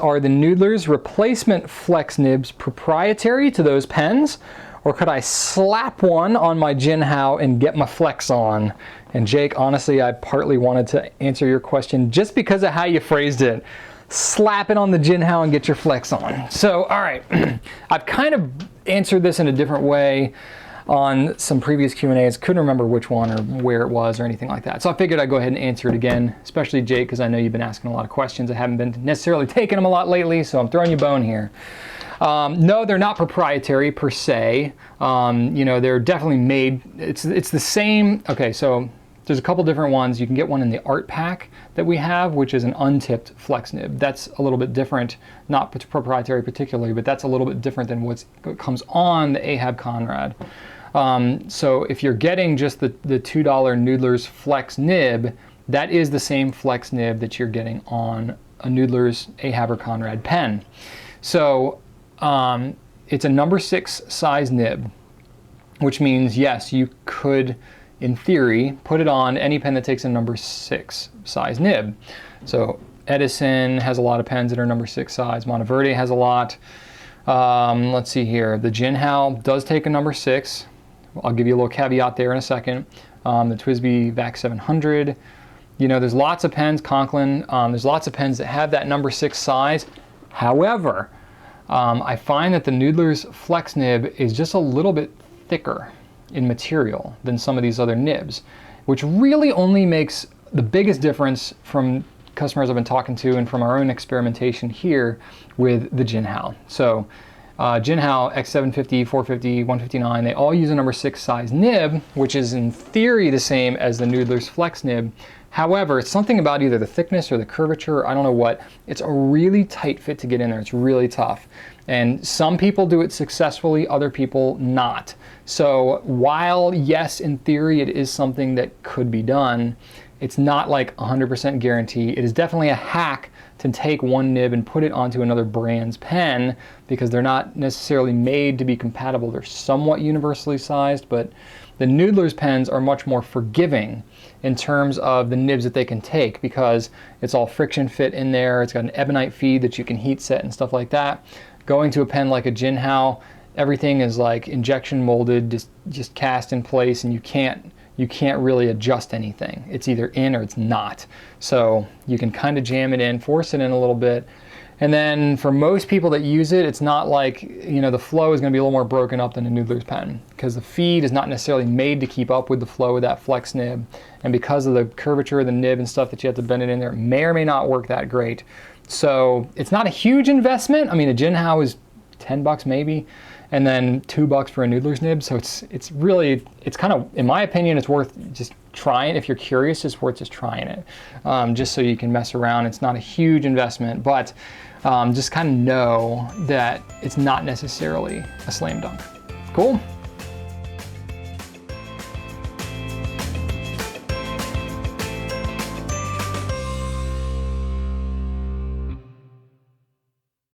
Are the Noodler's replacement flex nibs proprietary to those pens, or could I slap one on my Jinhao and get my flex on? And Jake, honestly, I partly wanted to answer your question just because of how you phrased it. Slap it on the Jinhao and get your flex on. So, all right, I've kind of answered this in a different way on some previous Q&As. Couldn't remember which one or where it was or anything like that. So I figured I'd go ahead and answer it again, especially Jake, because I know you've been asking a lot of questions. I haven't been necessarily taking them a lot lately, so I'm throwing you a bone here. No, they're not proprietary per se. You know, they're definitely made, it's the same. Okay, so there's a couple different ones. You can get one in the art pack that we have, which is an untipped flex nib. That's a little bit different, not proprietary particularly, but that's a little bit different than what comes on the Ahab Conrad. So if you're getting just the $2 Noodler's flex nib, that is the same flex nib that you're getting on a Noodler's Ahab or Conrad pen. So it's a number 6 size nib, which means yes, you could, in theory, put it on any pen that takes a number 6 size nib. So Edison has a lot of pens that are number 6 size. Monteverde has a lot. Let's see here. The Jinhao does take a number 6. I'll give you a little caveat there in a second. The TWSBI VAC 700. You know, there's lots of pens, Conklin, there's lots of pens that have that number 6 size. However, I find that the Noodler's flex nib is just a little bit thicker in material than some of these other nibs, which really only makes the biggest difference from customers I've been talking to and from our own experimentation here with the Jinhao. So Jinhao X750, 450, 159, they all use a number 6 size nib, which is in theory the same as the Noodler's flex nib. However, it's something about either the thickness or the curvature, I don't know what, it's a really tight fit to get in there. It's really tough. And some people do it successfully, other people not. So while, yes, in theory, it is something that could be done, it's not like 100% guarantee. It is definitely a hack to take one nib and put it onto another brand's pen because they're not necessarily made to be compatible. They're somewhat universally sized, but the Noodler's pens are much more forgiving in terms of the nibs that they can take because it's all friction fit in there. It's got an ebonite feed that you can heat set and stuff like that. Going to a pen like a Jinhao, everything is like injection molded, just cast in place, and you can't really adjust anything. It's either in or it's not. So you can kind of jam it in, force it in a little bit. And then for most people that use it, it's not like, you know, the flow is going to be a little more broken up than a Noodler's pen because the feed is not necessarily made to keep up with the flow of that flex nib. And because of the curvature of the nib and stuff that you have to bend it in there, it may or may not work that great. So it's not a huge investment. I mean, a Jinhao is 10 bucks maybe, and then 2 bucks for a Noodler's nib. So it's really, it's kind of, in my opinion, it's worth just trying. If you're curious, it's worth just trying it, just so you can mess around. It's not a huge investment, but just kind of know that it's not necessarily a slam dunk. Cool.